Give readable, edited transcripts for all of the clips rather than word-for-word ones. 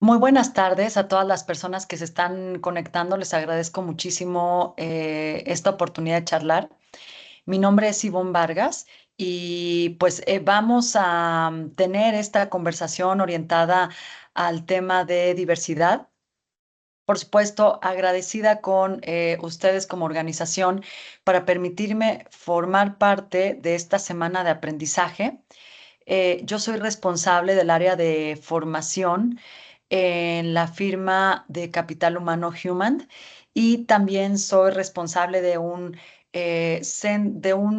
Muy buenas tardes a todas las personas que se están conectando. Les agradezco muchísimo esta oportunidad de charlar. Mi nombre es Ivonne Vargas y pues vamos a tener esta conversación orientada al tema de diversidad. Por supuesto, agradecida con ustedes como organización para permitirme formar parte de esta semana de aprendizaje. Yo soy responsable del área de formación en la firma de capital humano Human y también soy responsable de un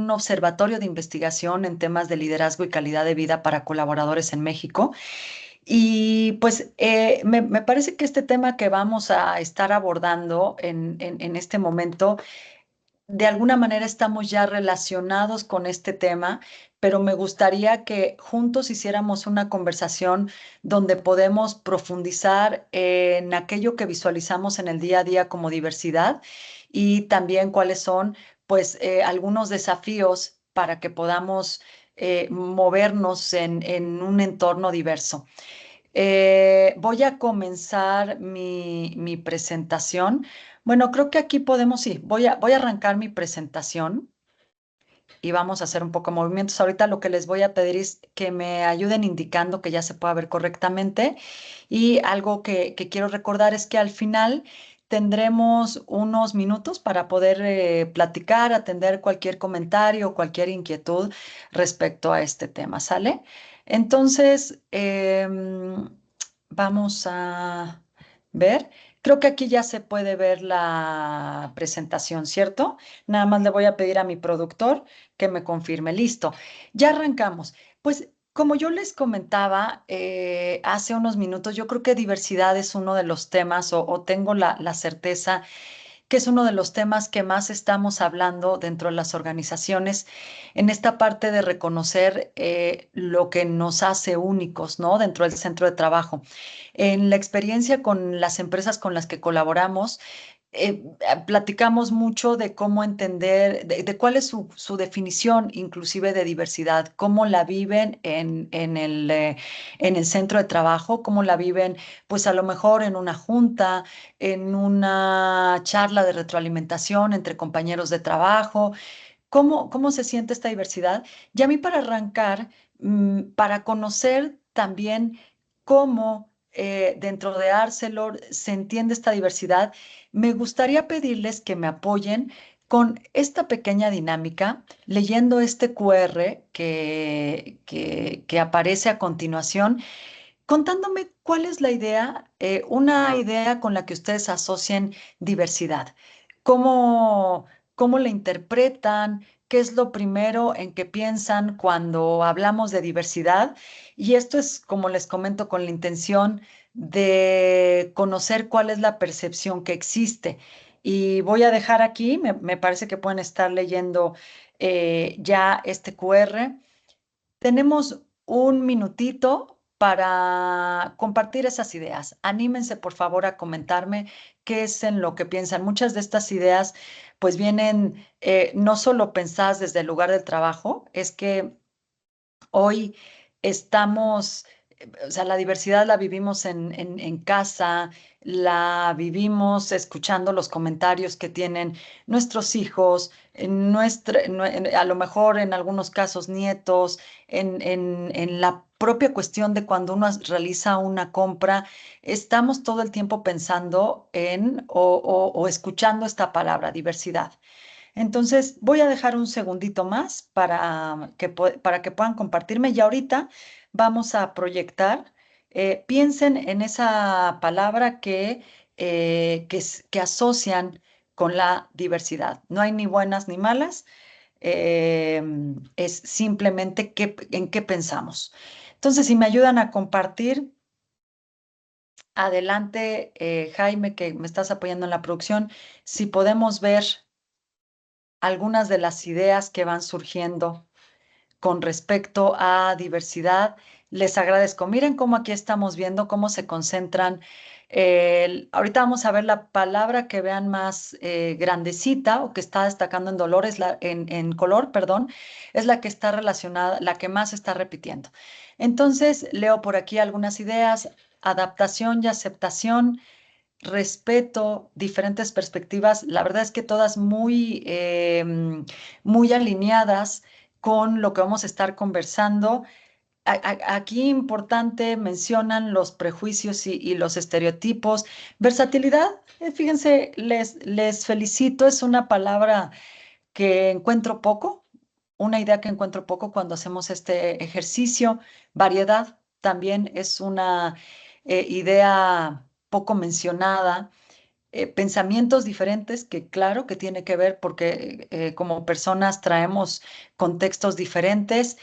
observatorio de investigación en temas de liderazgo y calidad de vida para colaboradores en México. Y pues me parece que este tema que vamos a estar abordando en este momento de alguna manera estamos ya relacionados con este tema, pero me gustaría que juntos hiciéramos una conversación donde podemos profundizar en aquello que visualizamos en el día a día como diversidad y también cuáles son, pues, algunos desafíos para que podamos movernos en un entorno diverso. Voy a comenzar mi presentación. Bueno, creo que aquí podemos, sí, voy a arrancar mi presentación y vamos a hacer un poco de movimientos. Ahorita lo que les voy a pedir es que me ayuden indicando que ya se pueda ver correctamente. Y algo que quiero recordar es que al final tendremos unos minutos para poder platicar, atender cualquier comentario o cualquier inquietud respecto a este tema, ¿sale? Entonces, vamos a ver. Creo que aquí ya se puede ver la presentación, ¿cierto? Nada más le voy a pedir a mi productor que me confirme. Listo, ya arrancamos. Pues como yo les comentaba hace unos minutos, yo creo que diversidad es uno de los temas o tengo la certeza que es uno de los temas que más estamos hablando dentro de las organizaciones en esta parte de reconocer lo que nos hace únicos, ¿no? Dentro del centro de trabajo. En la experiencia con las empresas con las que colaboramos, platicamos mucho de cómo entender, de cuál es su definición inclusive de diversidad, cómo la viven en el centro de trabajo, cómo la viven pues a lo mejor en una junta, en una charla de retroalimentación entre compañeros de trabajo. ¿Cómo se siente esta diversidad? Y a mí para arrancar, para conocer también cómo dentro de Arcelor se entiende esta diversidad, me gustaría pedirles que me apoyen con esta pequeña dinámica, leyendo este QR que aparece a continuación, contándome cuál es la idea, una idea con la que ustedes asocian diversidad. ¿Cómo, cómo la interpretan? ¿Qué es lo primero en que piensan cuando hablamos de diversidad? Y esto es, como les comento, con la intención de conocer cuál es la percepción que existe. Y voy a dejar aquí, me parece que pueden estar leyendo ya este QR. Tenemos un minutito para compartir esas ideas. Anímense, por favor, a comentarme qué es en lo que piensan. Muchas de estas ideas, pues, vienen no solo pensadas desde el lugar del trabajo, es que hoy estamos, o sea, la diversidad la vivimos en casa, la vivimos escuchando los comentarios que tienen nuestros hijos, a lo mejor en algunos casos nietos, en la propia cuestión de cuando uno realiza una compra, estamos todo el tiempo pensando en o escuchando esta palabra, diversidad. Entonces, voy a dejar un segundito más para que puedan compartirme y ahorita vamos a proyectar. Piensen en esa palabra que asocian con la diversidad. No hay ni buenas ni malas, es simplemente en qué pensamos. Entonces, si me ayudan a compartir, adelante, Jaime, que me estás apoyando en la producción, si podemos ver algunas de las ideas que van surgiendo con respecto a diversidad. Les agradezco. Miren cómo aquí estamos viendo cómo se concentran. Ahorita vamos a ver la palabra que vean más grandecita o que está destacando en dolor, en color, perdón, es la que está relacionada, la que más está repitiendo. Entonces, leo por aquí algunas ideas. adaptación y aceptación, respeto, diferentes perspectivas, la verdad es que todas muy alineadas con lo que vamos a estar conversando. Aquí importante mencionan los prejuicios y los estereotipos. Versatilidad, fíjense, les felicito, es una palabra que encuentro poco, una idea que encuentro poco cuando hacemos este ejercicio. Variedad también es una idea poco mencionada. Pensamientos diferentes que claro que tiene que ver porque como personas traemos contextos diferentes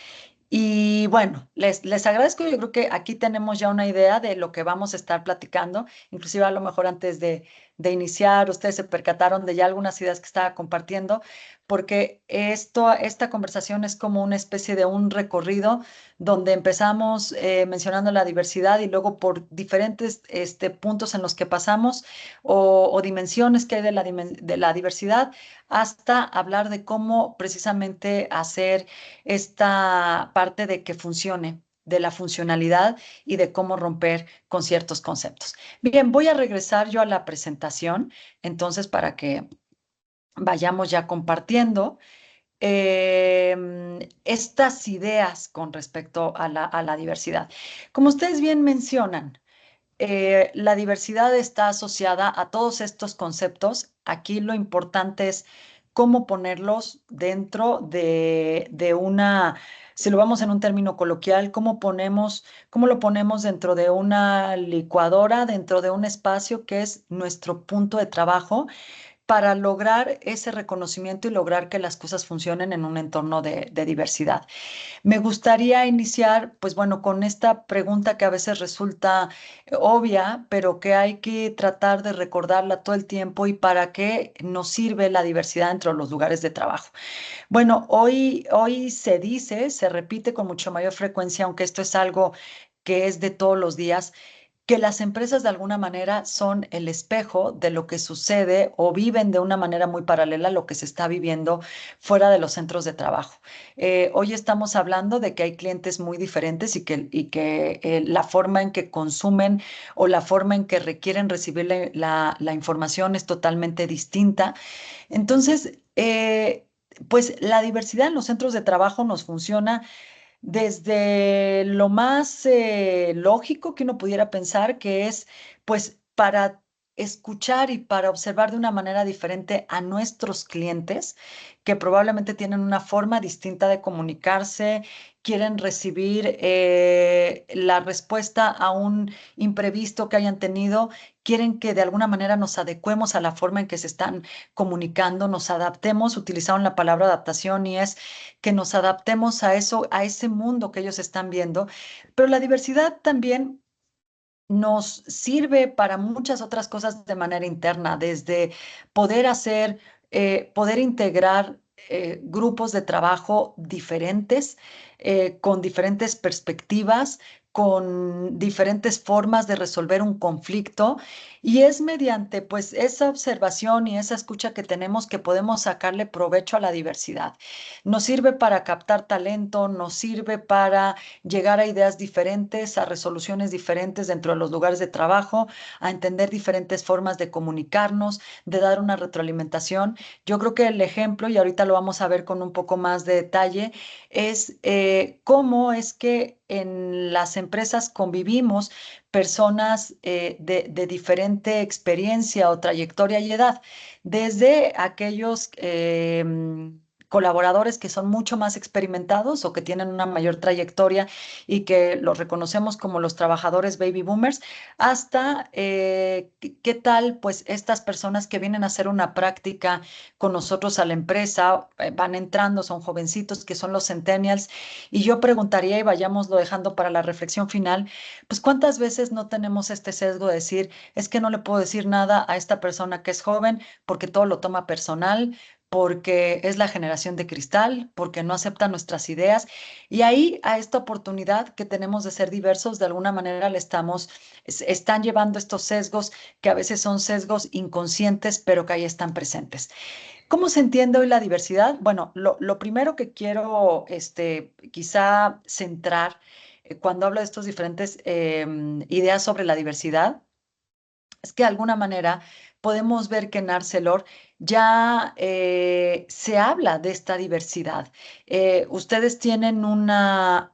y bueno, les agradezco. Yo creo que aquí tenemos ya una idea de lo que vamos a estar platicando. Inclusive a lo mejor antes de iniciar, ustedes se percataron de ya algunas ideas que estaba compartiendo, porque esta conversación es como una especie de un recorrido donde empezamos mencionando la diversidad y luego por diferentes puntos en los que pasamos o dimensiones que hay de de la diversidad, hasta hablar de cómo precisamente hacer esta parte de que funcione, de la funcionalidad y de cómo romper con ciertos conceptos. Bien, voy a regresar yo a la presentación, entonces para que vayamos ya compartiendo estas ideas con respecto a a la diversidad. Como ustedes bien mencionan, la diversidad está asociada a todos estos conceptos. Aquí lo importante es cómo ponerlos dentro de una, si lo vamos en un término coloquial, cómo lo ponemos dentro de una licuadora, dentro de un espacio que es nuestro punto de trabajo para lograr ese reconocimiento y lograr que las cosas funcionen en un entorno de diversidad. Me gustaría iniciar, pues bueno, con esta pregunta que a veces resulta obvia, pero que hay que tratar de recordarla todo el tiempo y para qué nos sirve la diversidad dentro de los lugares de trabajo. Bueno, hoy se dice, se repite con mucho mayor frecuencia, aunque esto es algo que es de todos los días, que las empresas de alguna manera son el espejo de lo que sucede o viven de una manera muy paralela a lo que se está viviendo fuera de los centros de trabajo. Hoy estamos hablando de que hay clientes muy diferentes y que la forma en que consumen o la forma en que requieren recibir la información es totalmente distinta. Entonces, pues la diversidad en los centros de trabajo nos funciona desde lo más lógico que uno pudiera pensar, que es pues para escuchar y para observar de una manera diferente a nuestros clientes, que probablemente tienen una forma distinta de comunicarse, quieren recibir la respuesta a un imprevisto que hayan tenido, quieren que de alguna manera nos adecuemos a la forma en que se están comunicando, nos adaptemos, utilizaron la palabra adaptación y es que nos adaptemos a eso, a ese mundo que ellos están viendo, pero la diversidad también nos sirve para muchas otras cosas de manera interna, desde poder hacer, poder integrar grupos de trabajo diferentes, con diferentes perspectivas, con diferentes formas de resolver un conflicto, y es mediante pues esa observación y esa escucha que tenemos que podemos sacarle provecho a la diversidad. Nos sirve para captar talento, nos sirve para llegar a ideas diferentes, a resoluciones diferentes dentro de los lugares de trabajo, a entender diferentes formas de comunicarnos, de dar una retroalimentación. Yo creo que el ejemplo, y ahorita lo vamos a ver con un poco más de detalle, es cómo es que en las empresas convivimos personas de diferente experiencia o trayectoria y edad, desde aquellos colaboradores que son mucho más experimentados o que tienen una mayor trayectoria y que los reconocemos como los trabajadores baby boomers, hasta qué tal, pues estas personas que vienen a hacer una práctica con nosotros a la empresa, van entrando, son jovencitos que son los centennials, y yo preguntaría y vayámoslo dejando para la reflexión final, pues cuántas veces no tenemos este sesgo de decir, es que no le puedo decir nada a esta persona que es joven porque todo lo toma personal, porque es la generación de cristal, porque no acepta nuestras ideas. Y ahí a esta oportunidad que tenemos de ser diversos, de alguna manera le están llevando estos sesgos que a veces son sesgos inconscientes, pero que ahí están presentes. ¿Cómo se entiende hoy la diversidad? Bueno, lo primero que quiero quizá centrar cuando hablo de estos diferentes ideas sobre la diversidad, es que de alguna manera podemos ver que en Arcelor ya se habla de esta diversidad. Ustedes tienen una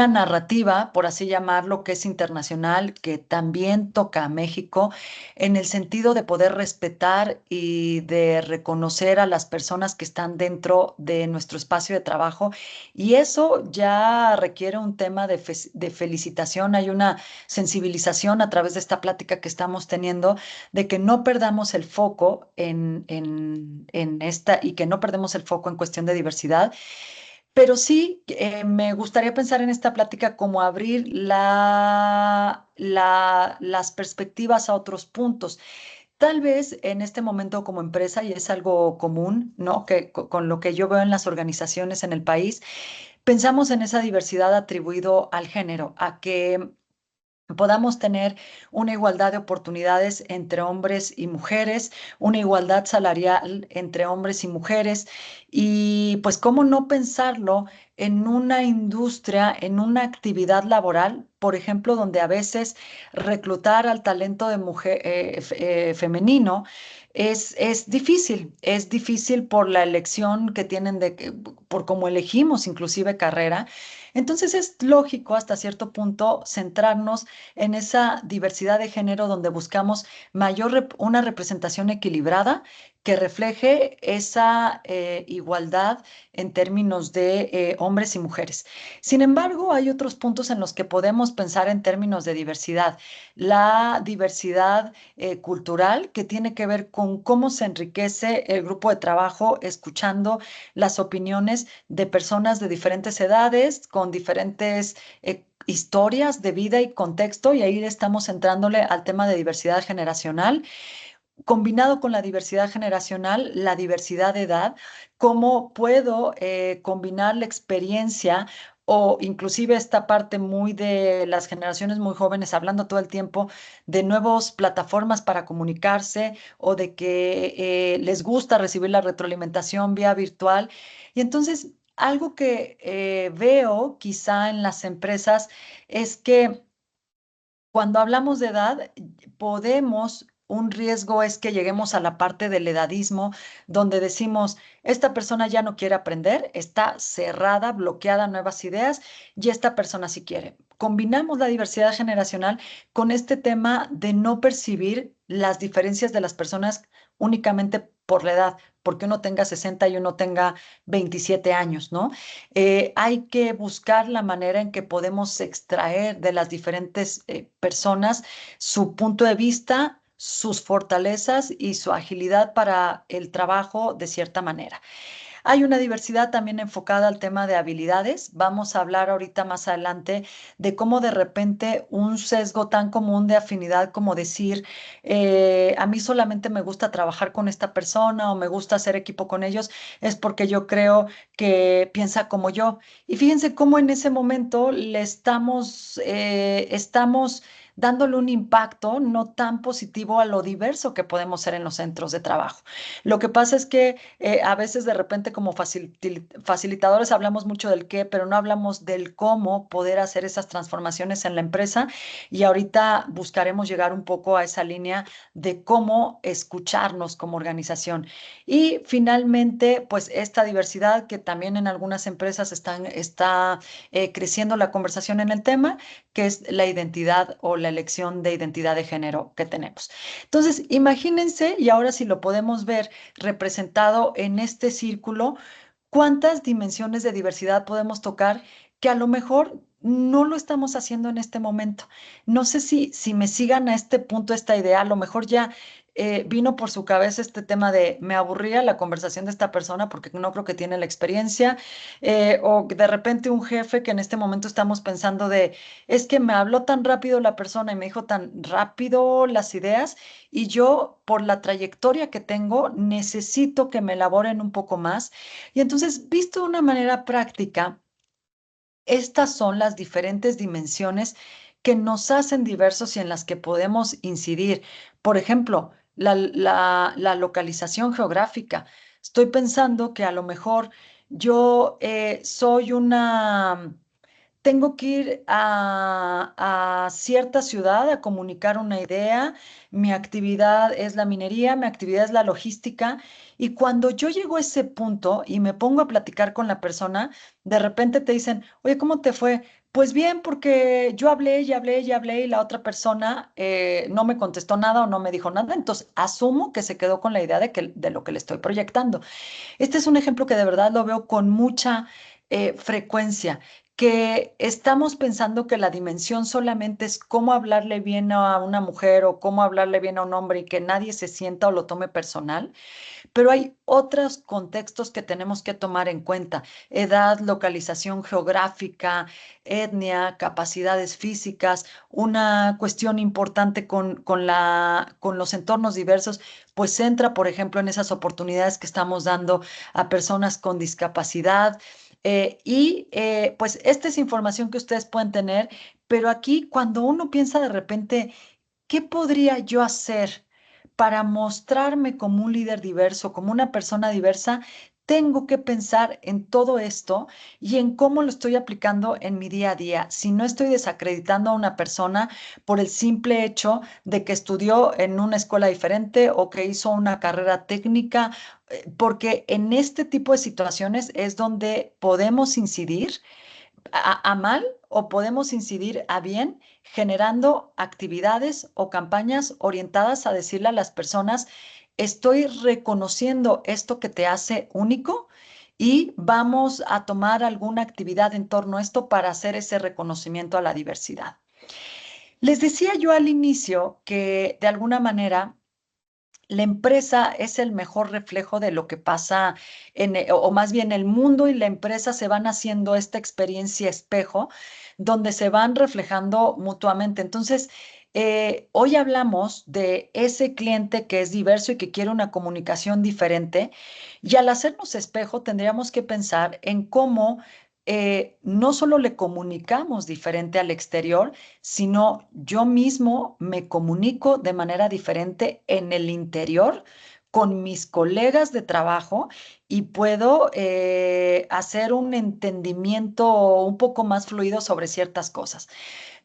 narrativa, por así llamarlo, que es internacional, que también toca a México, en el sentido de poder respetar y de reconocer a las personas que están dentro de nuestro espacio de trabajo. Y eso ya requiere un tema de felicitación. Hay una sensibilización a través de esta plática que estamos teniendo, de que no perdamos el foco en esta y que no perdemos el foco en cuestión de diversidad, pero sí, me gustaría pensar en esta plática como abrir las perspectivas a otros puntos. Tal vez en este momento como empresa, y es algo común, ¿no? Que con lo que yo veo en las organizaciones en el país, pensamos en esa diversidad atribuido al género, a que podamos tener una igualdad de oportunidades entre hombres y mujeres, una igualdad salarial entre hombres y mujeres, y pues cómo no pensarlo en una industria, en una actividad laboral, por ejemplo, donde a veces reclutar al talento de mujer, femenino es difícil por la elección que tienen por cómo elegimos inclusive carrera. Entonces es lógico hasta cierto punto centrarnos en esa diversidad de género donde buscamos una representación equilibrada que refleje esa igualdad en términos de hombres y mujeres. Sin embargo, hay otros puntos en los que podemos pensar en términos de diversidad. La diversidad cultural, que tiene que ver con cómo se enriquece el grupo de trabajo escuchando las opiniones de personas de diferentes edades, con diferentes historias de vida y contexto, y ahí estamos entrándole al tema de diversidad generacional. Combinado con la diversidad generacional, la diversidad de edad, cómo puedo combinar la experiencia o inclusive esta parte muy de las generaciones muy jóvenes hablando todo el tiempo de nuevas plataformas para comunicarse o de que les gusta recibir la retroalimentación vía virtual. Y entonces, algo que veo quizá en las empresas es que cuando hablamos de edad, un riesgo es que lleguemos a la parte del edadismo, donde decimos, esta persona ya no quiere aprender, está cerrada, bloqueada a nuevas ideas, y esta persona sí quiere. Combinamos la diversidad generacional con este tema de no percibir las diferencias de las personas únicamente por la edad, porque uno tenga 60 y uno tenga 27 años, ¿no? Hay que buscar la manera en que podemos extraer de las diferentes personas su punto de vista, sus fortalezas y su agilidad para el trabajo de cierta manera. Hay una diversidad también enfocada al tema de habilidades. Vamos a hablar ahorita más adelante de cómo de repente un sesgo tan común de afinidad como decir, a mí solamente me gusta trabajar con esta persona o me gusta hacer equipo con ellos, es porque yo creo que piensa como yo. Y fíjense cómo en ese momento estamos dándole un impacto no tan positivo a lo diverso que podemos ser en los centros de trabajo. Lo que pasa es que a veces de repente como facilitadores hablamos mucho del qué, pero no hablamos del cómo poder hacer esas transformaciones en la empresa, y ahorita buscaremos llegar un poco a esa línea de cómo escucharnos como organización. Y finalmente, pues esta diversidad que también en algunas empresas está creciendo la conversación en el tema, que es la identidad o la elección de identidad de género que tenemos. Entonces, imagínense, y ahora si lo podemos ver representado en este círculo, cuántas dimensiones de diversidad podemos tocar que a lo mejor no lo estamos haciendo en este momento. No sé si me sigan a este punto esta idea, a lo mejor ya vino por su cabeza este tema de me aburría la conversación de esta persona porque no creo que tiene la experiencia, o de repente un jefe que en este momento estamos pensando de, es que me habló tan rápido la persona y me dijo tan rápido las ideas, y yo, por la trayectoria que tengo, necesito que me elaboren un poco más. Y entonces, visto de una manera práctica, estas son las diferentes dimensiones que nos hacen diversos y en las que podemos incidir. Por ejemplo, la localización geográfica. Estoy pensando que a lo mejor Yo soy una... Tengo que ir a cierta ciudad a comunicar una idea. Mi actividad es la minería, mi actividad es la logística. Y cuando yo llego a ese punto y me pongo a platicar con la persona, de repente te dicen, oye, ¿cómo te fue? Pues bien, porque yo hablé y hablé y hablé y la otra persona no me contestó nada o no me dijo nada. Entonces, asumo que se quedó con la idea de lo que le estoy proyectando. Este es un ejemplo que de verdad lo veo con mucha frecuencia, que estamos pensando que la dimensión solamente es cómo hablarle bien a una mujer o cómo hablarle bien a un hombre y que nadie se sienta o lo tome personal, pero hay otros contextos que tenemos que tomar en cuenta: edad, localización geográfica, etnia, capacidades físicas. Una cuestión importante con los entornos diversos, pues entra, por ejemplo, en esas oportunidades que estamos dando a personas con discapacidad. Pues esta es información que ustedes pueden tener, pero aquí cuando uno piensa de repente, ¿qué podría yo hacer para mostrarme como un líder diverso, como una persona diversa? Tengo que pensar en todo esto y en cómo lo estoy aplicando en mi día a día. Si no estoy desacreditando a una persona por el simple hecho de que estudió en una escuela diferente o que hizo una carrera técnica, porque en este tipo de situaciones es donde podemos incidir a mal o podemos incidir a bien generando actividades o campañas orientadas a decirle a las personas, estoy reconociendo esto que te hace único y vamos a tomar alguna actividad en torno a esto para hacer ese reconocimiento a la diversidad. Les decía yo al inicio que de alguna manera la empresa es el mejor reflejo de lo que pasa o más bien el mundo y la empresa se van haciendo esta experiencia espejo donde se van reflejando mutuamente. Entonces, hoy hablamos de ese cliente que es diverso y que quiere una comunicación diferente, y al hacernos espejo tendríamos que pensar en cómo no solo le comunicamos diferente al exterior, sino yo mismo me comunico de manera diferente en el interior con mis colegas de trabajo y puedo hacer un entendimiento un poco más fluido sobre ciertas cosas.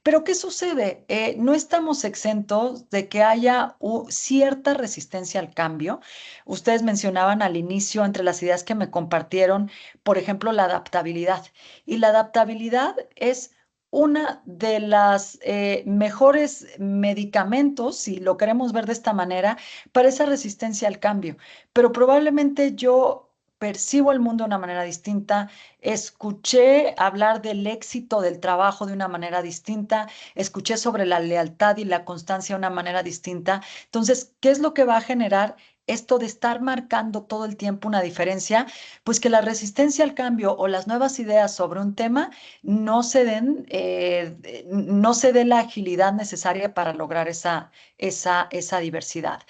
Pero ¿qué sucede? No estamos exentos de que haya cierta resistencia al cambio. Ustedes mencionaban al inicio, entre las ideas que me compartieron, por ejemplo, la adaptabilidad. Y la adaptabilidad es una de las mejores medicamentos, si lo queremos ver de esta manera, para esa resistencia al cambio. Pero probablemente yo percibo el mundo de una manera distinta, escuché hablar del éxito del trabajo de una manera distinta, escuché sobre la lealtad y la constancia de una manera distinta. Entonces, ¿qué es lo que va a generar esto de estar marcando todo el tiempo una diferencia? Pues que la resistencia al cambio o las nuevas ideas sobre un tema no se dé la agilidad necesaria para lograr esa diversidad.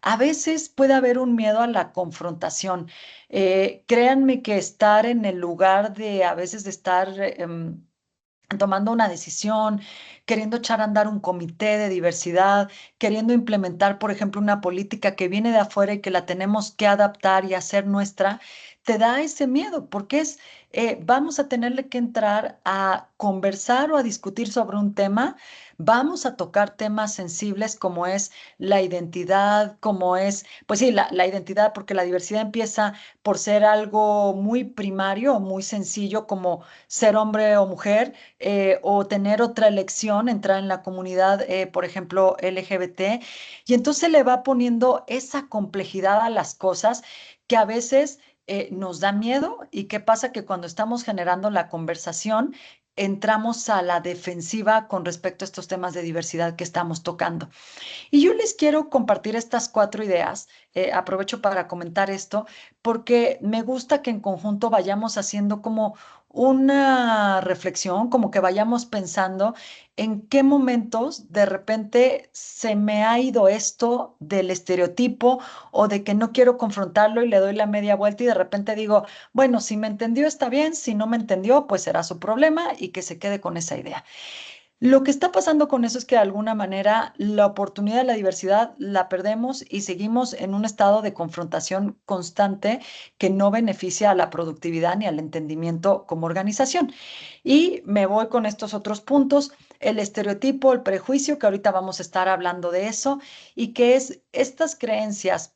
A veces puede haber un miedo a la confrontación. Créanme que estar en el lugar de a veces de estar tomando una decisión, queriendo echar a andar un comité de diversidad, queriendo implementar, por ejemplo, una política que viene de afuera y que la tenemos que adaptar y hacer nuestra, te da ese miedo, porque vamos a tenerle que entrar a conversar o a discutir sobre un tema. Vamos a tocar temas sensibles como es la identidad, como es, pues sí, la identidad, porque la diversidad empieza por ser algo muy primario o muy sencillo como ser hombre o mujer, o tener otra elección, entrar en la comunidad, por ejemplo, LGBT, y entonces le va poniendo esa complejidad a las cosas que a veces nos da miedo. ¿Y qué pasa? Que cuando estamos generando la conversación, entramos a la defensiva con respecto a estos temas de diversidad que estamos tocando. Y yo les quiero compartir estas 4 ideas. Aprovecho para comentar esto porque me gusta que en conjunto vayamos haciendo como una reflexión, como que vayamos pensando en qué momentos de repente se me ha ido esto del estereotipo o de que no quiero confrontarlo y le doy la media vuelta y de repente digo, bueno, si me entendió está bien, si no me entendió, pues será su problema y que se quede con esa idea. Lo que está pasando con eso es que de alguna manera la oportunidad de la diversidad la perdemos y seguimos en un estado de confrontación constante que no beneficia a la productividad ni al entendimiento como organización. Y me voy con estos otros puntos, el estereotipo, el prejuicio, que ahorita vamos a estar hablando de eso, y que es estas creencias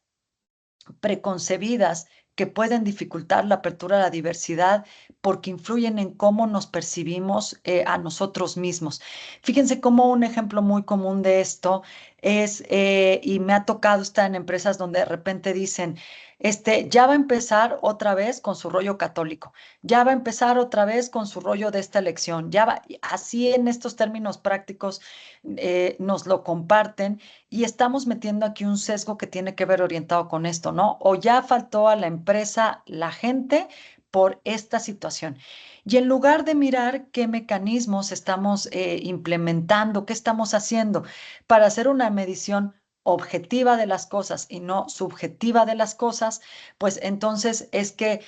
preconcebidas que pueden dificultar la apertura a la diversidad porque influyen en cómo nos percibimos a nosotros mismos. Fíjense cómo un ejemplo muy común de esto es, y me ha tocado estar en empresas donde de repente dicen, ya va a empezar otra vez con su rollo católico, ya va a empezar otra vez con su rollo de esta elección, ya va, así en estos términos prácticos nos lo comparten y estamos metiendo aquí un sesgo que tiene que ver orientado con esto, ¿no? O ya faltó a la empresa la gente por esta situación. Y en lugar de mirar qué mecanismos estamos implementando, qué estamos haciendo para hacer una medición objetiva de las cosas y no subjetiva de las cosas, pues entonces es que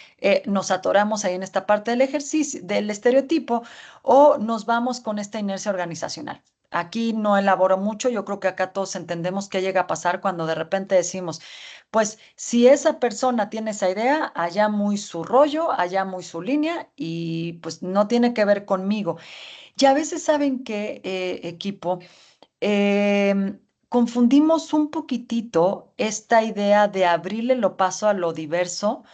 nos atoramos ahí en esta parte del ejercicio, del estereotipo, o nos vamos con esta inercia organizacional. Aquí no elaboro mucho, yo creo que acá todos entendemos qué llega a pasar cuando de repente decimos, pues si esa persona tiene esa idea, allá muy su rollo, allá muy su línea y pues no tiene que ver conmigo. Y a veces saben que, equipo, confundimos un poquitito esta idea de abrirle lo paso a lo diverso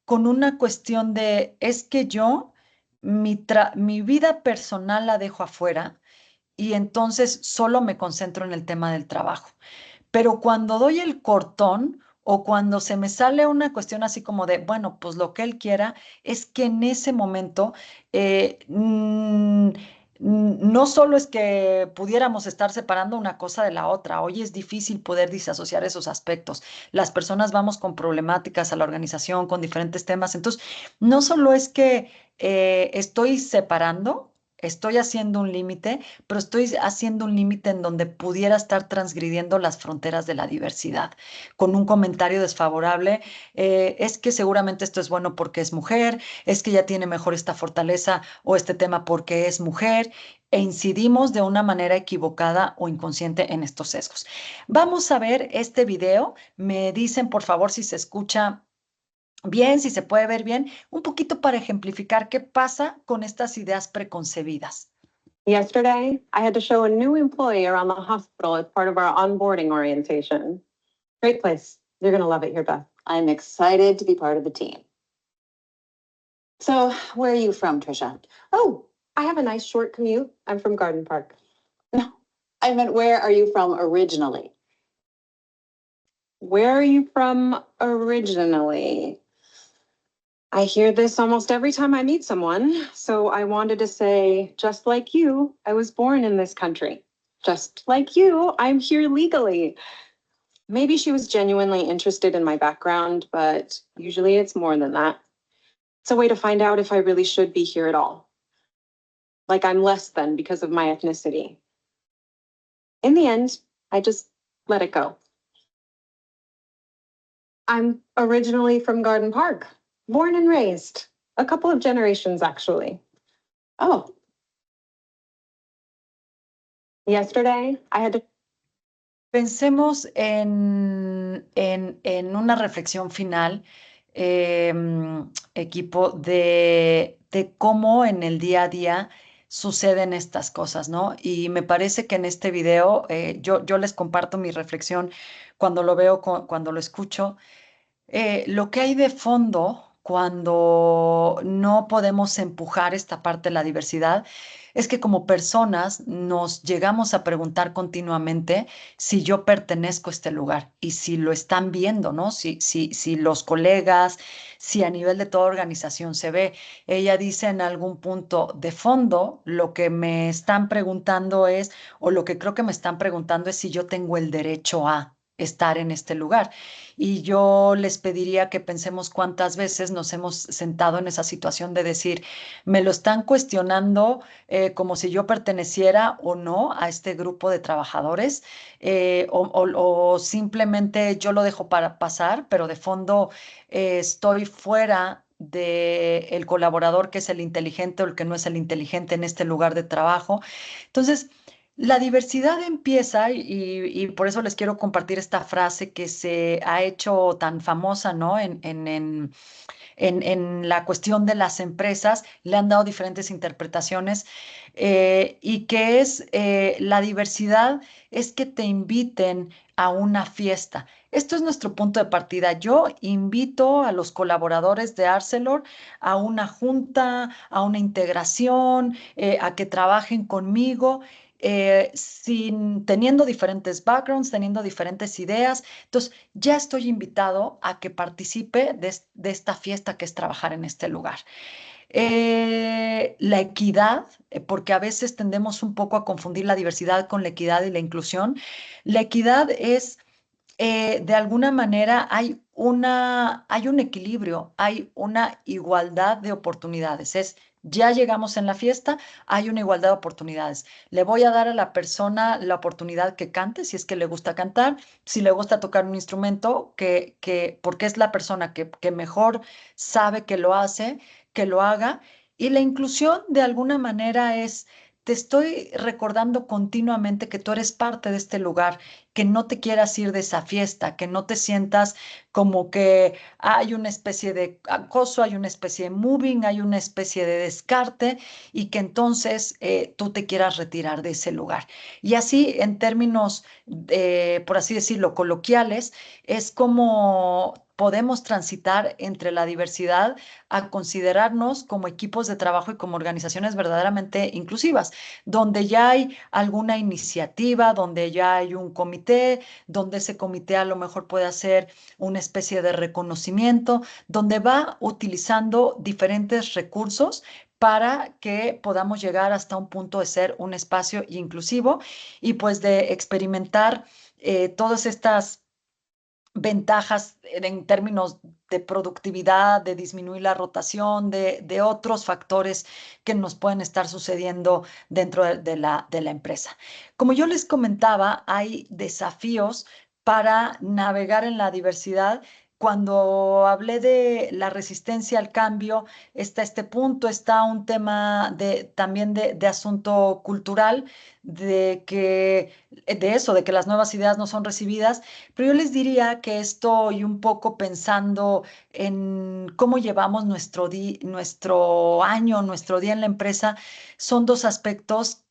con una cuestión de, es que yo mi vida personal la dejo afuera y entonces solo me concentro en el tema del trabajo. Pero cuando doy el cortón o cuando se me sale una cuestión así como de, bueno, pues lo que él quiera, es que en ese momento eh, mm, no solo es que pudiéramos estar separando una cosa de la otra, hoy es difícil poder disasociar esos aspectos. Las personas vamos con problemáticas a la organización, con diferentes temas. Entonces, no solo es que estoy separando, estoy haciendo un límite, pero estoy haciendo un límite en donde pudiera estar transgrediendo las fronteras de la diversidad, con un comentario desfavorable. Es que seguramente esto es bueno porque es mujer, es que ella tiene mejor esta fortaleza o este tema porque es mujer, e incidimos de una manera equivocada o inconsciente en estos sesgos. Vamos a ver este video. Me dicen, por favor, si se escucha bien, si se puede ver bien, un poquito para ejemplificar qué pasa con estas ideas preconcebidas. Yesterday, I had to show a new employee around the hospital as part of our onboarding orientation. Great place. You're going to love it here, Beth. I'm excited to be part of the team. So, where are you from, Trisha? Oh, I have a nice short commute. I'm from Garden Park. No, I meant where are you from originally? Where are you from originally? I hear this almost every time I meet someone, so I wanted to say, just like you, I was born in this country. Just like you, I'm here legally. Maybe she was genuinely interested in my background, but usually it's more than that. It's a way to find out if I really should be here at all. Like I'm less than because of my ethnicity. In the end, I just let it go. I'm originally from Garden Park, born and raised, a couple of generations actually. Oh, Yesterday, I had to. Pensemos en una reflexión final, equipo, de cómo en el día a día suceden estas cosas, ¿no? Y me parece que en este video yo les comparto mi reflexión cuando lo veo, cuando lo escucho. Lo que hay de fondo cuando no podemos empujar esta parte de la diversidad es que como personas nos llegamos a preguntar continuamente si yo pertenezco a este lugar y si lo están viendo, ¿no? Si los colegas, si a nivel de toda organización se ve. Ella dice en algún punto de fondo, lo que me están preguntando es, o lo que creo que me están preguntando es si yo tengo el derecho a estar en este lugar. Y yo les pediría que pensemos cuántas veces nos hemos sentado en esa situación de decir, me lo están cuestionando como si yo perteneciera o no a este grupo de trabajadores, o simplemente yo lo dejo para pasar, pero de fondo estoy fuera de el colaborador que es el inteligente o el que no es el inteligente en este lugar de trabajo. Entonces, la diversidad empieza, y por eso les quiero compartir esta frase que se ha hecho tan famosa, ¿no? En la cuestión de las empresas, le han dado diferentes interpretaciones, y que es la diversidad es que te inviten a una fiesta. Esto es nuestro punto de partida. Yo invito a los colaboradores de Arcelor a una junta, a una integración, a que trabajen conmigo. Teniendo diferentes backgrounds, teniendo diferentes ideas. Entonces, ya estoy invitado a que participe de esta fiesta que es trabajar en este lugar. La equidad, porque a veces tendemos un poco a confundir la diversidad con la equidad y la inclusión. La equidad es, de alguna manera, hay un equilibrio, hay una igualdad de oportunidades. Ya llegamos en la fiesta, hay una igualdad de oportunidades. Le voy a dar a la persona la oportunidad que cante, si es que le gusta cantar, si le gusta tocar un instrumento, porque es la persona que mejor sabe que lo hace, que lo haga. Y la inclusión, de alguna manera, es... Te estoy recordando continuamente que tú eres parte de este lugar, que no te quieras ir de esa fiesta, que no te sientas como que hay una especie de acoso, hay una especie de moving, hay una especie de descarte, y que entonces tú te quieras retirar de ese lugar. Y así, en términos, por así decirlo, coloquiales, es como podemos transitar entre la diversidad a considerarnos como equipos de trabajo y como organizaciones verdaderamente inclusivas, donde ya hay alguna iniciativa, donde ya hay un comité, donde ese comité a lo mejor puede hacer una especie de reconocimiento, donde va utilizando diferentes recursos para que podamos llegar hasta un punto de ser un espacio inclusivo y pues de experimentar todas estas ventajas en términos de productividad, de disminuir la rotación, de otros factores que nos pueden estar sucediendo dentro de la empresa. Como yo les comentaba, hay desafíos para navegar en la diversidad. Cuando hablé de la resistencia al cambio, está este punto, está un tema también de asunto cultural, de que las nuevas ideas no son recibidas, pero yo les diría que estoy un poco pensando en cómo llevamos nuestro año, nuestro día en la empresa. Son dos aspectos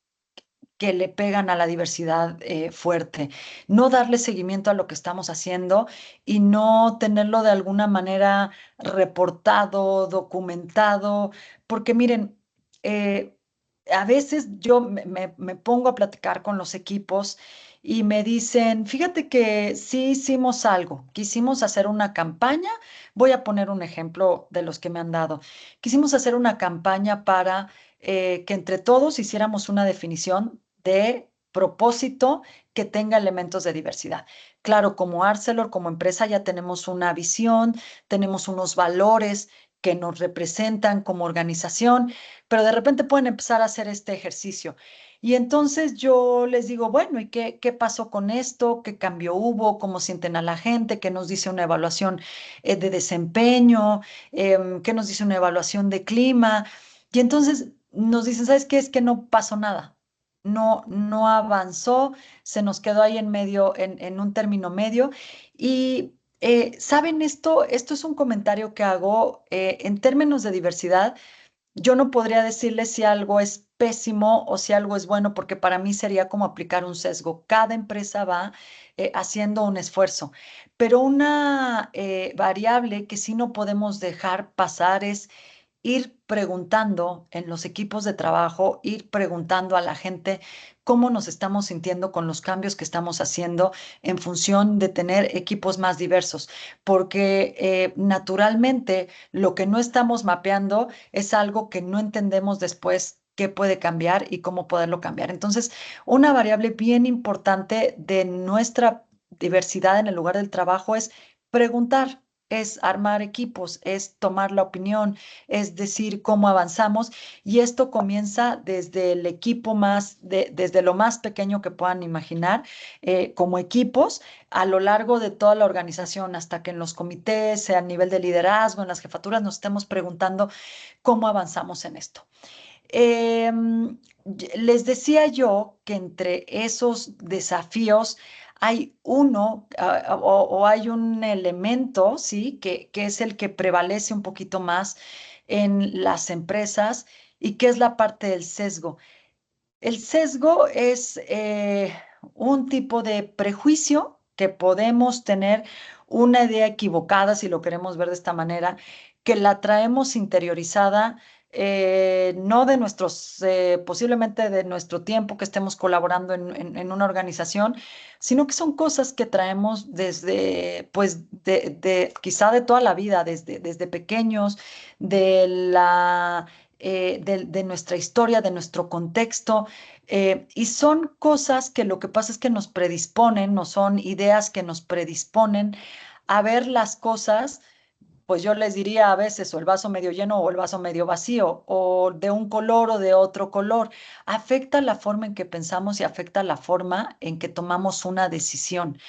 que le pegan a la diversidad fuerte. No darle seguimiento a lo que estamos haciendo y no tenerlo de alguna manera reportado, documentado, porque miren, a veces yo me pongo a platicar con los equipos y me dicen, fíjate que sí hicimos algo, quisimos hacer una campaña, voy a poner un ejemplo de los que me han dado, quisimos hacer una campaña para que entre todos hiciéramos una definición de propósito que tenga elementos de diversidad. Claro, como Arcelor, como empresa, ya tenemos una visión, tenemos unos valores que nos representan como organización, pero de repente pueden empezar a hacer este ejercicio. Y entonces yo les digo, bueno, ¿y qué pasó con esto? ¿Qué cambio hubo? ¿Cómo sienten a la gente? ¿Qué nos dice una evaluación de desempeño? ¿Qué nos dice una evaluación de clima? Y entonces nos dicen, ¿sabes qué? Es que no pasó nada. No avanzó, se nos quedó ahí en medio, en un término medio. Y ¿saben esto? Esto es un comentario que hago en términos de diversidad. Yo no podría decirles si algo es pésimo o si algo es bueno, porque para mí sería como aplicar un sesgo. Cada empresa va haciendo un esfuerzo, pero una variable que sí no podemos dejar pasar es ir preguntando en los equipos de trabajo, ir preguntando a la gente cómo nos estamos sintiendo con los cambios que estamos haciendo en función de tener equipos más diversos, porque naturalmente lo que no estamos mapeando es algo que no entendemos después qué puede cambiar y cómo poderlo cambiar. Entonces, una variable bien importante de nuestra diversidad en el lugar del trabajo es preguntar. es armar equipos, es tomar la opinión, es decir cómo avanzamos y esto comienza desde el equipo desde lo más pequeño que puedan imaginar, como equipos a lo largo de toda la organización, hasta que en los comités, sea a nivel de liderazgo, en las jefaturas, nos estemos preguntando cómo avanzamos en esto. Les decía yo que entre esos desafíos hay uno o hay un elemento, ¿sí? Que es el que prevalece un poquito más en las empresas y que es la parte del sesgo. El sesgo es un tipo de prejuicio que podemos tener, una idea equivocada, si lo queremos ver de esta manera, que la traemos interiorizada, no de posiblemente de nuestro tiempo que estemos colaborando en una organización, sino que son cosas que traemos desde, pues, quizá de toda la vida, desde pequeños, de de nuestra historia, de nuestro contexto, y son cosas que lo que pasa es que nos predisponen, no son ideas que nos predisponen a ver las cosas, pues yo les diría a veces o el vaso medio lleno o el vaso medio vacío, o de un color o de otro color. Afecta la forma en que pensamos y afecta la forma en que tomamos una decisión.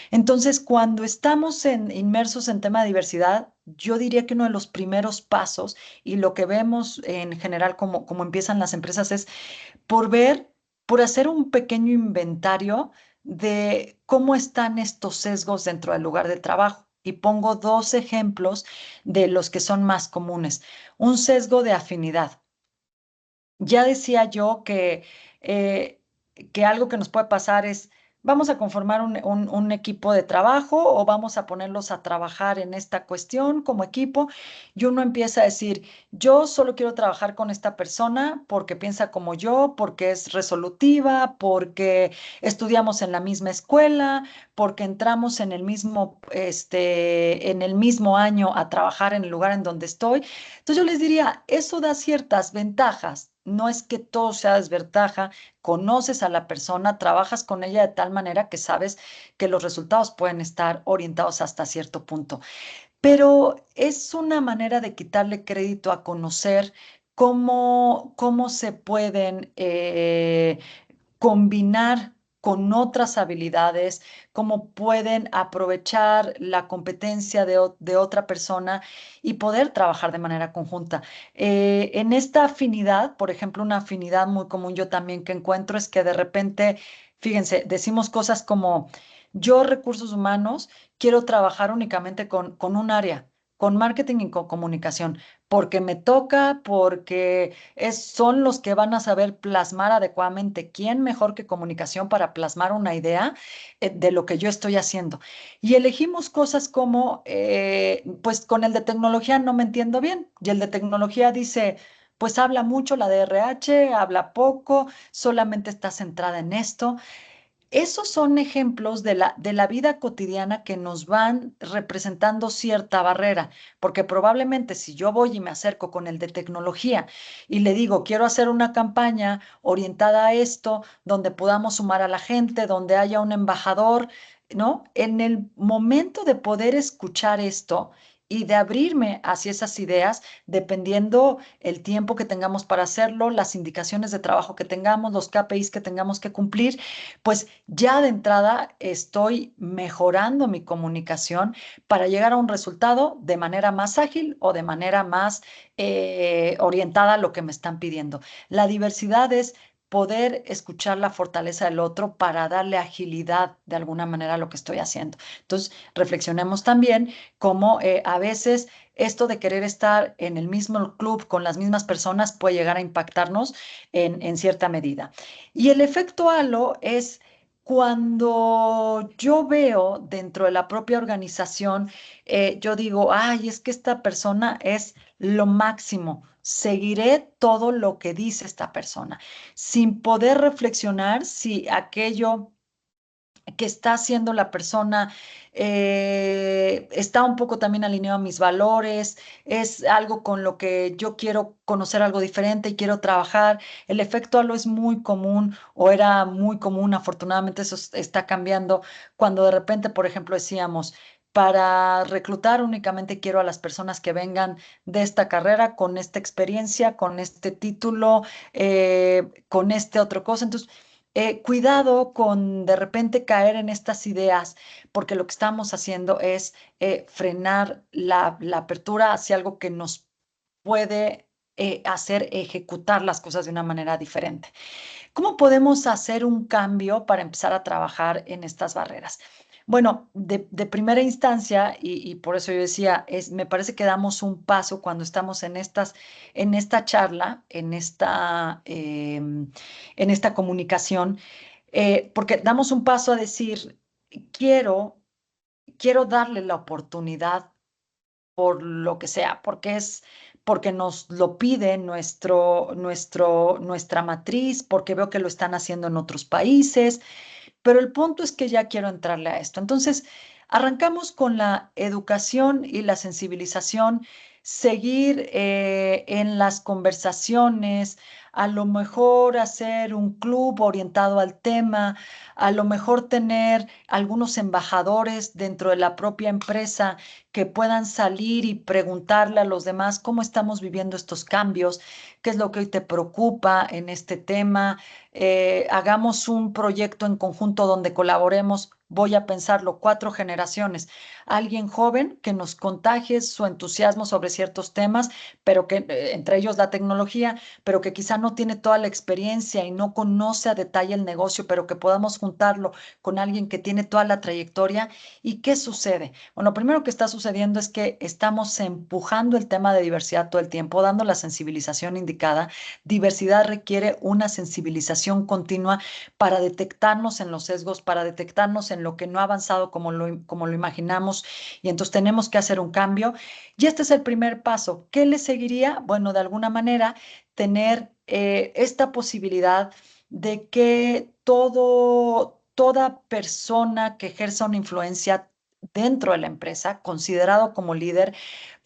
Entonces, cuando estamos inmersos en tema de diversidad, yo diría que uno de los primeros pasos y lo que vemos en general como empiezan las empresas es por ver, por hacer un pequeño inventario de cómo están estos sesgos dentro del lugar de trabajo. Y pongo dos ejemplos de los que son más comunes. Un sesgo de afinidad. Ya decía yo eh, que algo que nos puede pasar es, vamos a conformar un equipo de trabajo o vamos a ponerlos a trabajar en esta cuestión como equipo y uno empieza a decir, yo solo quiero trabajar con esta persona porque piensa como yo, porque es resolutiva, porque estudiamos en la misma escuela, porque entramos en el mismo año a trabajar en el lugar en donde estoy. Entonces yo les diría, eso da ciertas ventajas. No es que todo sea desventaja, conoces a la persona, trabajas con ella de tal manera que sabes que los resultados pueden estar orientados hasta cierto punto. Pero es una manera de quitarle crédito a conocer cómo se pueden combinar con otras habilidades, cómo pueden aprovechar la competencia de otra persona y poder trabajar de manera conjunta. En esta afinidad, por ejemplo, una afinidad muy común yo también que encuentro es que de repente, fíjense, decimos cosas como, yo recursos humanos quiero trabajar únicamente con un área, con marketing y con comunicación, porque me toca, porque son los que van a saber plasmar adecuadamente. ¿Quién mejor que comunicación para plasmar una idea de lo que yo estoy haciendo? Y elegimos cosas como, pues con el de tecnología no me entiendo bien. Y el de tecnología dice, pues habla mucho la de RH, habla poco, solamente está centrada en esto. Esos son ejemplos de la vida cotidiana que nos van representando cierta barrera, porque probablemente si yo voy y me acerco con el de tecnología y le digo, quiero hacer una campaña orientada a esto, donde podamos sumar a la gente, donde haya un embajador, ¿no? En el momento de poder escuchar esto y de abrirme hacia esas ideas, dependiendo el tiempo que tengamos para hacerlo, las indicaciones de trabajo que tengamos, los KPIs que tengamos que cumplir, pues ya de entrada estoy mejorando mi comunicación para llegar a un resultado de manera más ágil o de manera más orientada a lo que me están pidiendo. La diversidad es poder escuchar la fortaleza del otro para darle agilidad de alguna manera a lo que estoy haciendo. Entonces, reflexionemos también cómo a veces esto de querer estar en el mismo club con las mismas personas puede llegar a impactarnos en cierta medida. Y el efecto halo es cuando yo veo dentro de la propia organización, yo digo, ay, es que esta persona es lo máximo. Seguiré todo lo que dice esta persona, sin poder reflexionar si aquello que está haciendo la persona está un poco también alineado a mis valores, es algo con lo que yo quiero conocer algo diferente y quiero trabajar. El efecto halo es muy común o era muy común, afortunadamente eso está cambiando, cuando de repente, por ejemplo, decíamos, para reclutar únicamente quiero a las personas que vengan de esta carrera, con esta experiencia, con este título, con este otro cosa. Entonces, cuidado con de repente caer en estas ideas, porque lo que estamos haciendo es frenar la apertura hacia algo que nos puede hacer ejecutar las cosas de una manera diferente. ¿Cómo podemos hacer un cambio para empezar a trabajar en estas barreras? Bueno, de primera instancia, y por eso yo decía, me parece que damos un paso cuando estamos en esta charla, en esta comunicación, porque damos un paso a decir, quiero, quiero darle la oportunidad por lo que sea, porque nos lo pide nuestra matriz, porque veo que lo están haciendo en otros países, pero el punto es que ya quiero entrarle a esto. Entonces, arrancamos con la educación y la sensibilización, seguir en las conversaciones, a lo mejor hacer un club orientado al tema, a lo mejor tener algunos embajadores dentro de la propia empresa que puedan salir y preguntarle a los demás cómo estamos viviendo estos cambios, qué es lo que hoy te preocupa en este tema. Hagamos un proyecto en conjunto donde colaboremos. Voy a pensarlo, 4 generaciones. Alguien joven que nos contagie su entusiasmo sobre ciertos temas, pero que entre ellos la tecnología, pero que quizá no tiene toda la experiencia y no conoce a detalle el negocio, pero que podamos juntarlo con alguien que tiene toda la trayectoria. ¿Y qué sucede? Bueno, lo primero que está sucediendo es que estamos empujando el tema de diversidad todo el tiempo, dando la sensibilización indicada. Diversidad requiere una sensibilización continua para detectarnos en los sesgos, para detectarnos en lo que no ha avanzado como lo imaginamos, y entonces tenemos que hacer un cambio. Y este es el primer paso. ¿Qué le seguiría? Bueno, de alguna manera, tener esta posibilidad de que toda persona que ejerza una influencia dentro de la empresa, considerado como líder,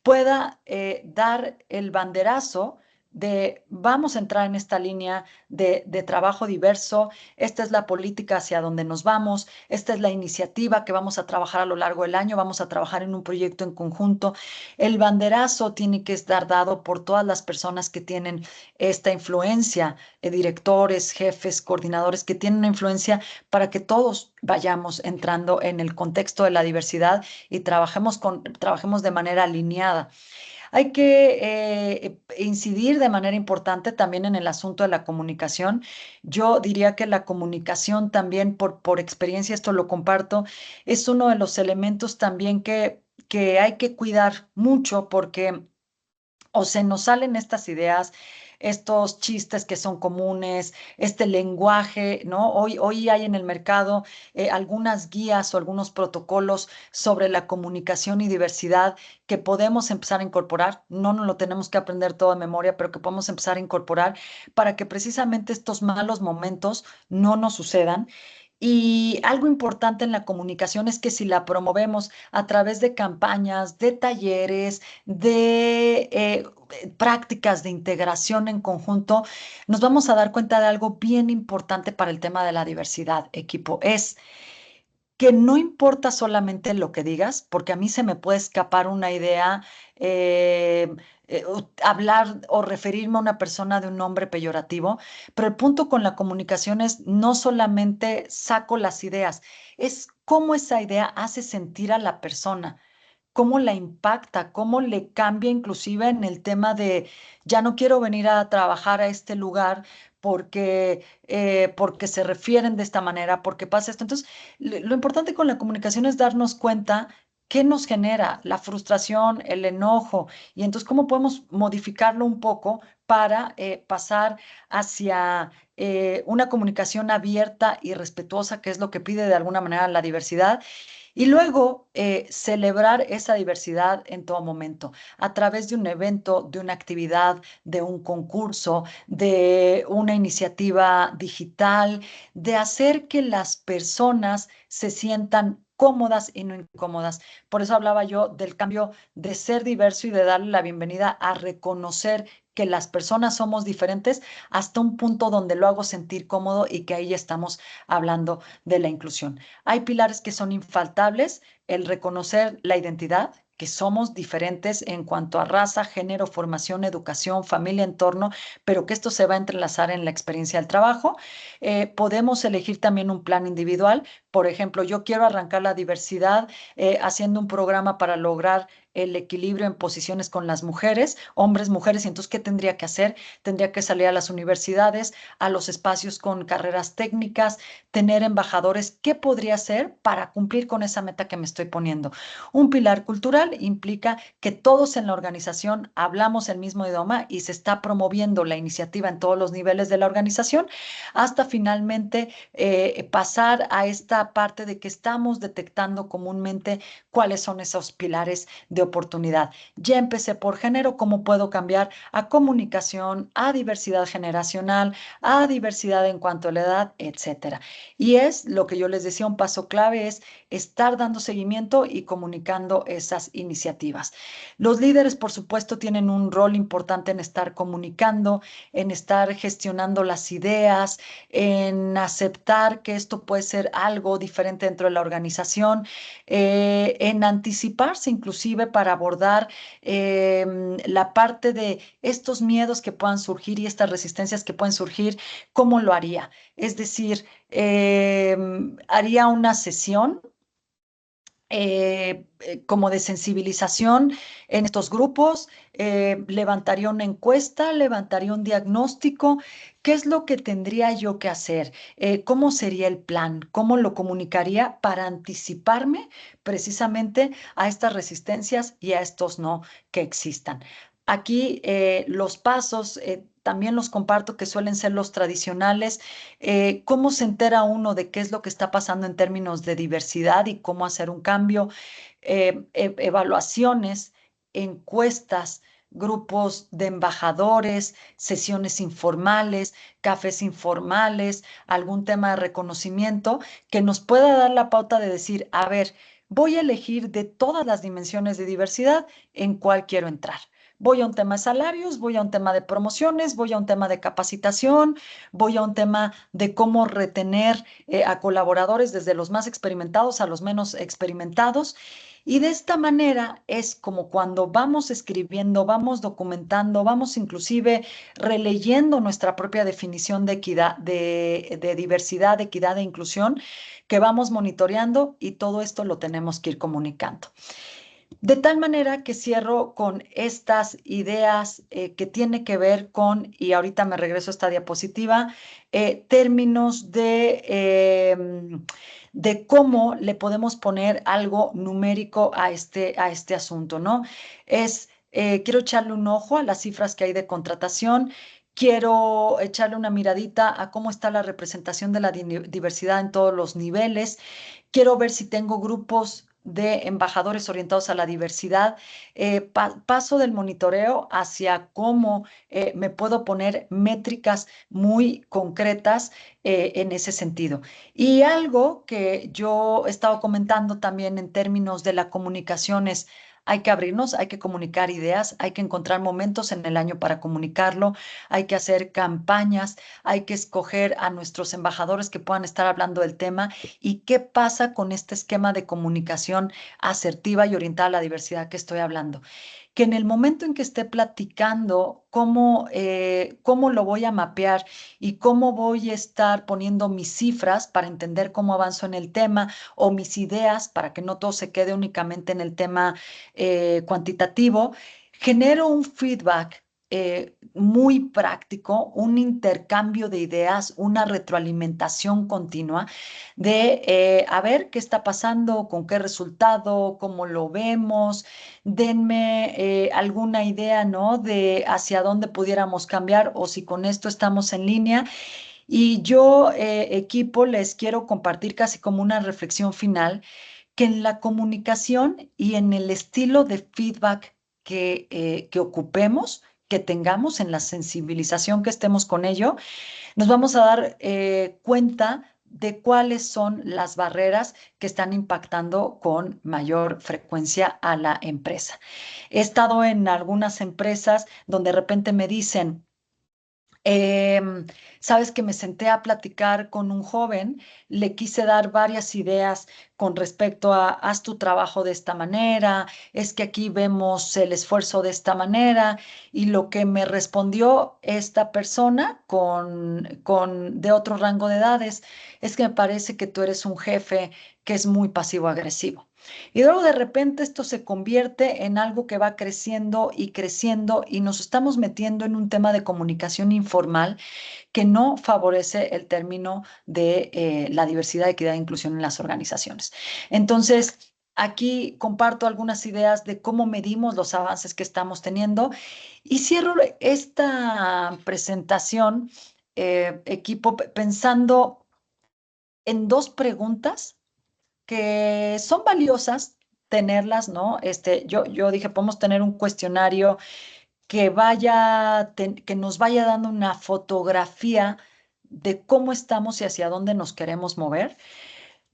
pueda dar el banderazo de vamos a entrar en esta línea de trabajo diverso, esta es la política hacia donde nos vamos, esta es la iniciativa que vamos a trabajar a lo largo del año, vamos a trabajar en un proyecto en conjunto. El banderazo tiene que estar dado por todas las personas que tienen esta influencia, directores, jefes, coordinadores que tienen una influencia, para que todos vayamos entrando en el contexto de la diversidad y trabajemos de manera alineada. Hay que incidir de manera importante también en el asunto de la comunicación. Yo diría que la comunicación también, por experiencia, esto lo comparto, es uno de los elementos también que hay que cuidar mucho, porque o se nos salen estas ideas, estos chistes que son comunes, este lenguaje, ¿no? Hoy hay en el mercado algunas guías o algunos protocolos sobre la comunicación y diversidad que podemos empezar a incorporar. No nos lo tenemos que aprender todo de memoria, pero que podemos empezar a incorporar para que precisamente estos malos momentos no nos sucedan. Y algo importante en la comunicación es que si la promovemos a través de campañas, de talleres, de prácticas de integración en conjunto, nos vamos a dar cuenta de algo bien importante para el tema de la diversidad, equipo. Es que no importa solamente lo que digas, porque a mí se me puede escapar una idea, hablar o referirme a una persona de un nombre peyorativo, pero el punto con la comunicación es no solamente saco las ideas, es cómo esa idea hace sentir a la persona, cómo la impacta, cómo le cambia inclusive en el tema de ya no quiero venir a trabajar a este lugar porque se refieren de esta manera, porque pasa esto. Entonces, lo importante con la comunicación es darnos cuenta qué nos genera la frustración, el enojo, y entonces cómo podemos modificarlo un poco para pasar hacia una comunicación abierta y respetuosa, que es lo que pide de alguna manera la diversidad, y luego celebrar esa diversidad en todo momento, a través de un evento, de una actividad, de un concurso, de una iniciativa digital, de hacer que las personas se sientan cómodas y no incómodas. Por eso hablaba yo del cambio de ser diverso y de darle la bienvenida a reconocer que las personas somos diferentes hasta un punto donde lo hago sentir cómodo y que ahí estamos hablando de la inclusión. Hay pilares que son infaltables, el reconocer la identidad, que somos diferentes en cuanto a raza, género, formación, educación, familia, entorno, pero que esto se va a entrelazar en la experiencia del trabajo. Podemos elegir también un plan individual. Por ejemplo, yo quiero arrancar la diversidad haciendo un programa para lograr el equilibrio en posiciones con las mujeres, hombres, mujeres, y entonces, ¿qué tendría que hacer? Tendría que salir a las universidades, a los espacios con carreras técnicas, tener embajadores. ¿Qué podría hacer para cumplir con esa meta que me estoy poniendo? Un pilar cultural implica que todos en la organización hablamos el mismo idioma y se está promoviendo la iniciativa en todos los niveles de la organización hasta finalmente pasar a esta parte de que estamos detectando comúnmente cuáles son esos pilares de oportunidad. Ya empecé por género, ¿cómo puedo cambiar a comunicación, a diversidad generacional, a diversidad en cuanto a la edad, etcétera? Y es lo que yo les decía, un paso clave es estar dando seguimiento y comunicando esas iniciativas. Los líderes, por supuesto, tienen un rol importante en estar comunicando, en estar gestionando las ideas, en aceptar que esto puede ser algo diferente dentro de la organización, en anticiparse inclusive para abordar la parte de estos miedos que puedan surgir y estas resistencias que pueden surgir, ¿cómo lo haría? Es decir, haría una sesión como de sensibilización en estos grupos, levantaría una encuesta, levantaría un diagnóstico. ¿Qué es lo que tendría yo que hacer? ¿Cómo sería el plan? ¿Cómo lo comunicaría para anticiparme precisamente a estas resistencias y a estos no que existan? Aquí los pasos también los comparto que suelen ser los tradicionales. ¿Cómo se entera uno de qué es lo que está pasando en términos de diversidad y cómo hacer un cambio? Evaluaciones, encuestas, grupos de embajadores, sesiones informales, cafés informales, algún tema de reconocimiento que nos pueda dar la pauta de decir, a ver, voy a elegir de todas las dimensiones de diversidad en cuál quiero entrar. Voy a un tema de salarios, voy a un tema de promociones, voy a un tema de capacitación, voy a un tema de cómo retener a colaboradores desde los más experimentados a los menos experimentados. Y de esta manera es como cuando vamos escribiendo, vamos documentando, vamos inclusive releyendo nuestra propia definición de equidad, de diversidad, equidad e inclusión, que vamos monitoreando y todo esto lo tenemos que ir comunicando. De tal manera que cierro con estas ideas que tiene que ver con, y ahorita me regreso a esta diapositiva, términos de cómo le podemos poner algo numérico a este asunto, ¿no? Quiero echarle un ojo a las cifras que hay de contratación. Quiero echarle una miradita a cómo está la representación de la diversidad en todos los niveles. Quiero ver si tengo grupos de embajadores orientados a la diversidad. Paso del monitoreo hacia cómo me puedo poner métricas muy concretas en ese sentido. Y algo que yo he estado comentando también en términos de la comunicación es, hay que abrirnos, hay que comunicar ideas, hay que encontrar momentos en el año para comunicarlo, hay que hacer campañas, hay que escoger a nuestros embajadores que puedan estar hablando del tema. ¿Y qué pasa con este esquema de comunicación asertiva y orientada a la diversidad que estoy hablando? Que en el momento en que esté platicando cómo lo voy a mapear y cómo voy a estar poniendo mis cifras para entender cómo avanzo en el tema o mis ideas para que no todo se quede únicamente en el tema cuantitativo, genero un feedback muy práctico, un intercambio de ideas, una retroalimentación continua de a ver qué está pasando, con qué resultado, cómo lo vemos, denme alguna idea, ¿no? De hacia dónde pudiéramos cambiar o si con esto estamos en línea. Y yo, equipo, les quiero compartir casi como una reflexión final, que en la comunicación y en el estilo de feedback que ocupemos, que tengamos, en la sensibilización que estemos con ello, nos vamos a dar cuenta de cuáles son las barreras que están impactando con mayor frecuencia a la empresa. He estado en algunas empresas donde de repente me dicen, Em, sabes que me senté a platicar con un joven, le quise dar varias ideas con respecto a haz tu trabajo de esta manera, es que aquí vemos el esfuerzo de esta manera, y lo que me respondió esta persona de otro rango de edades es que me parece que tú eres un jefe que es muy pasivo-agresivo. Y luego de repente esto se convierte en algo que va creciendo y nos estamos metiendo en un tema de comunicación informal que no favorece el término de la diversidad, equidad e inclusión en las organizaciones. Entonces, aquí comparto algunas ideas de cómo medimos los avances que estamos teniendo y cierro esta presentación, equipo, pensando en dos preguntas que son valiosas tenerlas, ¿no? Yo dije, podemos tener un cuestionario que nos vaya dando una fotografía de cómo estamos y hacia dónde nos queremos mover,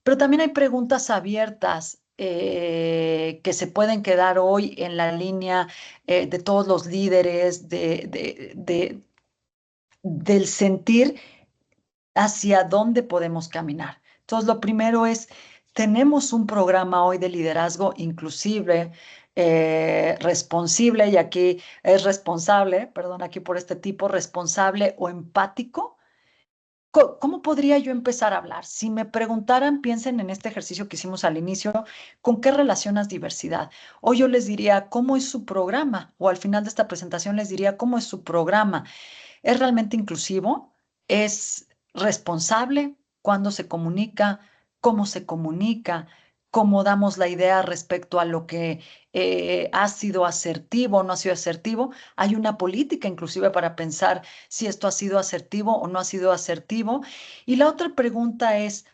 pero también hay preguntas abiertas que se pueden quedar hoy en la línea de todos los líderes, del sentir hacia dónde podemos caminar. Entonces, lo primero es, tenemos un programa hoy de liderazgo inclusive, responsible, y aquí es responsable, perdón, aquí por este tipo, responsable o empático. ¿Cómo podría yo empezar a hablar? Si me preguntaran, piensen en este ejercicio que hicimos al inicio, ¿con qué relacionas diversidad? O yo les diría, ¿cómo es su programa? O al final de esta presentación les diría, ¿cómo es su programa? ¿Es realmente inclusivo? ¿Es responsable cuando se comunica? ¿Cómo se comunica? ¿Cómo damos la idea respecto a lo que ha sido asertivo o no ha sido asertivo? Hay una política inclusive para pensar si esto ha sido asertivo o no ha sido asertivo. Y la otra pregunta es,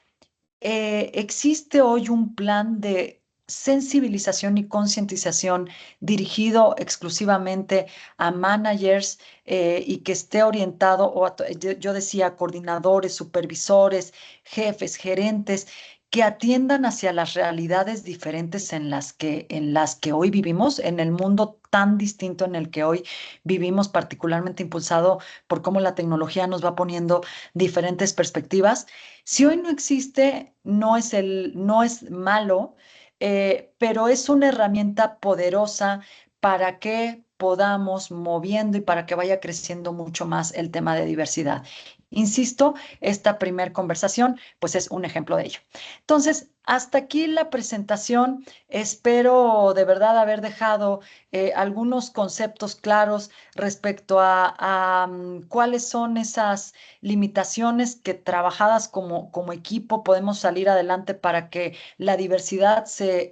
¿existe hoy un plan de sensibilización y concientización dirigido exclusivamente a managers y que esté orientado, yo decía, coordinadores, supervisores, jefes, gerentes, que atiendan hacia las realidades diferentes en las que hoy vivimos, en el mundo tan distinto en el que hoy vivimos, particularmente impulsado por cómo la tecnología nos va poniendo diferentes perspectivas? Si hoy no existe, no es malo, pero es una herramienta poderosa para que podamos moviendo y para que vaya creciendo mucho más el tema de diversidad. Insisto, esta primer conversación, pues es un ejemplo de ello. Entonces, hasta aquí la presentación. Espero de verdad haber dejado algunos conceptos claros respecto a cuáles son esas limitaciones que trabajadas como equipo podemos salir adelante para que la diversidad se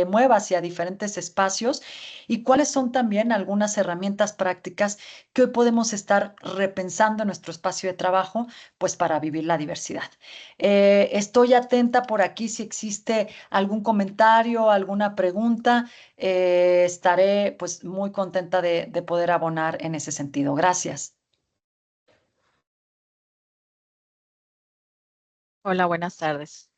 mueva hacia diferentes espacios, y cuáles son también algunas herramientas prácticas que hoy podemos estar repensando en nuestro espacio de trabajo, pues para vivir la diversidad. Estoy atenta por aquí si existe algún comentario, alguna pregunta. Estaré pues muy contenta de poder abonar en ese sentido. Gracias. Hola, buenas tardes.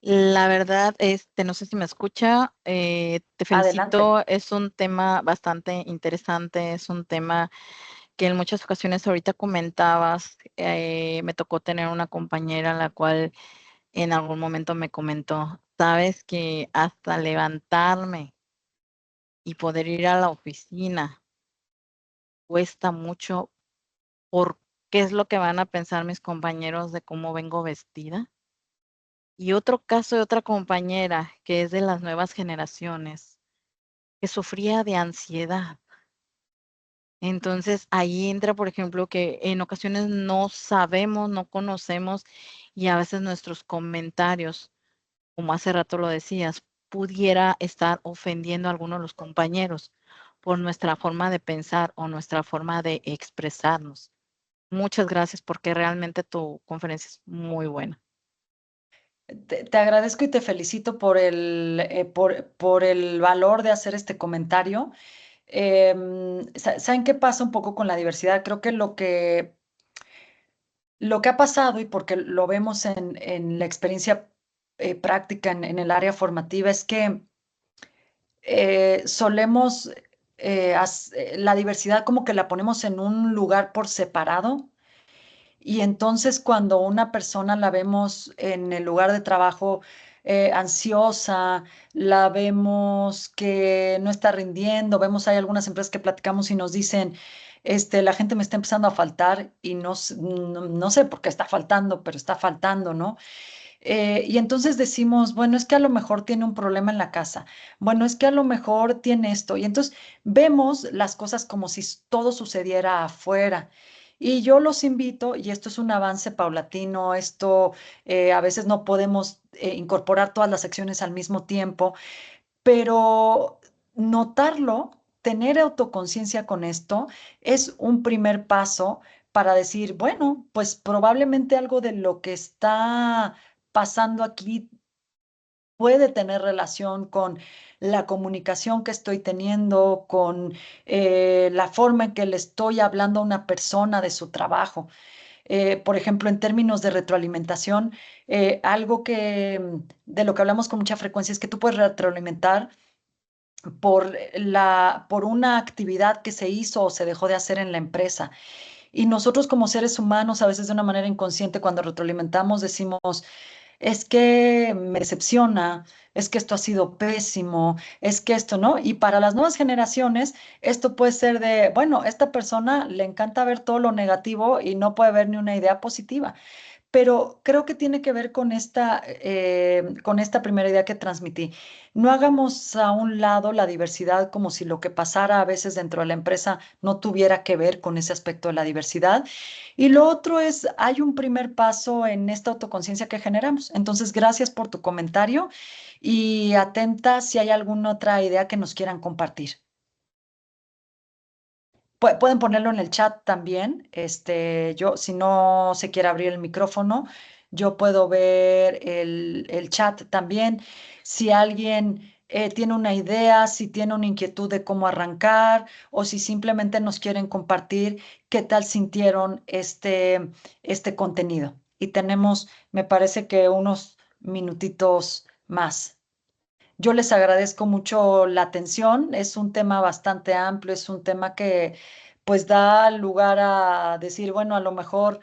La verdad, no sé si me escucha, te Adelante. felicito, es un tema bastante interesante, es un tema que en muchas ocasiones ahorita comentabas, me tocó tener una compañera la cual en algún momento me comentó, sabes que hasta levantarme y poder ir a la oficina cuesta mucho por qué es lo que van a pensar mis compañeros de cómo vengo vestida. Y otro caso de otra compañera que es de las nuevas generaciones, que sufría de ansiedad. Entonces, ahí entra, por ejemplo, que en ocasiones no sabemos, no conocemos y a veces nuestros comentarios, como hace rato lo decías, pudiera estar ofendiendo a algunos de los compañeros por nuestra forma de pensar o nuestra forma de expresarnos. Muchas gracias porque realmente tu conferencia es muy buena. Te agradezco y te felicito por el valor de hacer este comentario. ¿Saben qué pasa un poco con la diversidad? Creo que lo que ha pasado, y porque lo vemos en la experiencia práctica en el área formativa, es que solemos, la diversidad como que la ponemos en un lugar por separado. Y entonces cuando una persona la vemos en el lugar de trabajo ansiosa, la vemos que no está rindiendo, vemos hay algunas empresas que platicamos y nos dicen, la gente me está empezando a faltar y no sé por qué está faltando, pero está faltando, ¿no? Y entonces decimos, bueno, es que a lo mejor tiene un problema en la casa, bueno, es que a lo mejor tiene esto. Y entonces vemos las cosas como si todo sucediera afuera. Y yo los invito, y esto es un avance paulatino, esto a veces no podemos incorporar todas las secciones al mismo tiempo, pero notarlo, tener autoconciencia con esto, es un primer paso para decir, bueno, pues probablemente algo de lo que está pasando aquí puede tener relación con la comunicación que estoy teniendo, con la forma en que le estoy hablando a una persona de su trabajo. Por ejemplo, en términos de retroalimentación, algo de lo que hablamos con mucha frecuencia es que tú puedes retroalimentar por una actividad que se hizo o se dejó de hacer en la empresa. Y nosotros como seres humanos, a veces de una manera inconsciente, cuando retroalimentamos, decimos, es que me decepciona, es que esto ha sido pésimo, es que esto, ¿no? Y para las nuevas generaciones, esto puede ser de, bueno, esta persona le encanta ver todo lo negativo y no puede ver ni una idea positiva. Pero creo que tiene que ver con esta primera idea que transmití. No hagamos a un lado la diversidad como si lo que pasara a veces dentro de la empresa no tuviera que ver con ese aspecto de la diversidad. Y lo otro es, hay un primer paso en esta autoconciencia que generamos. Entonces, gracias por tu comentario y atenta si hay alguna otra idea que nos quieran compartir. Pueden ponerlo en el chat también. Yo, si no se quiere abrir el micrófono, yo puedo ver el chat también. Si alguien tiene una idea, si tiene una inquietud de cómo arrancar o si simplemente nos quieren compartir qué tal sintieron este contenido. Y tenemos, me parece que unos minutitos más. Yo les agradezco mucho la atención. Es un tema bastante amplio, es un tema que pues da lugar a decir, bueno, a lo mejor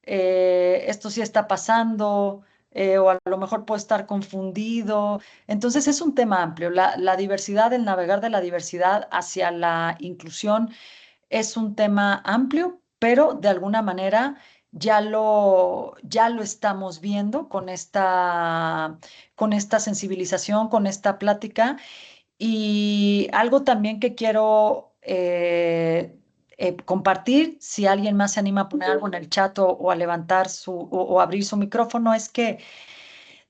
esto sí está pasando o a lo mejor puede estar confundido. Entonces es un tema amplio. La diversidad, el navegar de la diversidad hacia la inclusión es un tema amplio, pero de alguna manera ya lo estamos viendo con esta sensibilización, con esta plática. Y algo también que quiero compartir, si alguien más se anima a poner algo en el chat o a levantar o abrir su micrófono, es que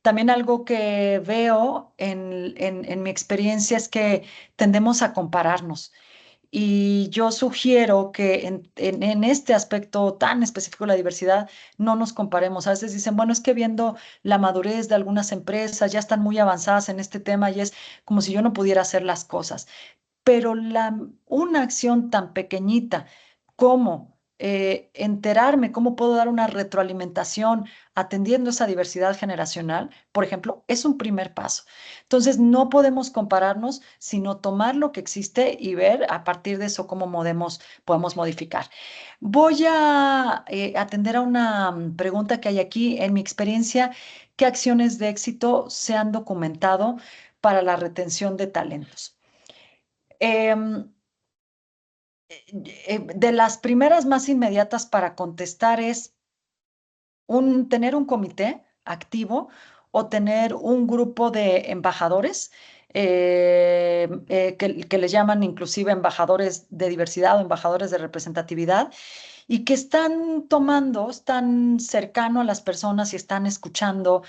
también algo que veo en mi experiencia es que tendemos a compararnos. Y yo sugiero que en este aspecto tan específico de la diversidad no nos comparemos. A veces dicen, bueno, es que viendo la madurez de algunas empresas, ya están muy avanzadas en este tema y es como si yo no pudiera hacer las cosas. Pero una acción tan pequeñita como enterarme cómo puedo dar una retroalimentación atendiendo esa diversidad generacional, por ejemplo, es un primer paso. Entonces, no podemos compararnos, sino tomar lo que existe y ver a partir de eso cómo podemos modificar. Voy a atender a una pregunta que hay aquí. En mi experiencia, ¿qué acciones de éxito se han documentado para la retención de talentos? Em, de las primeras más inmediatas para contestar es tener un comité activo o tener un grupo de embajadores que les llaman inclusive embajadores de diversidad o embajadores de representatividad y que están cercano a las personas y están escuchando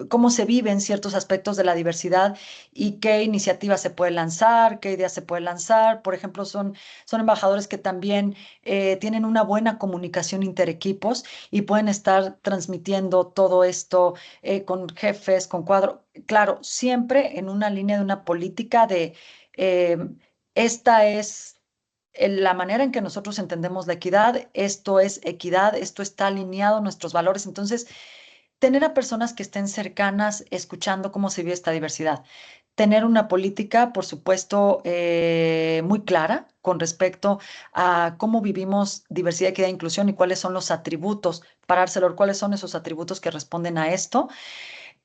cómo se viven ciertos aspectos de la diversidad y qué iniciativas se pueden lanzar, qué ideas se pueden lanzar. Por ejemplo, son embajadores que también tienen una buena comunicación interequipos y pueden estar transmitiendo todo esto con jefes, con cuadro. Claro, siempre en una línea de una política de eh, esta es la manera en que nosotros entendemos la equidad, esto es equidad, esto está alineado a nuestros valores. Entonces, tener a personas que estén cercanas, escuchando cómo se vive esta diversidad. Tener una política, por supuesto, muy clara con respecto a cómo vivimos diversidad, equidad e inclusión y cuáles son los atributos, parárselo, cuáles son esos atributos que responden a esto.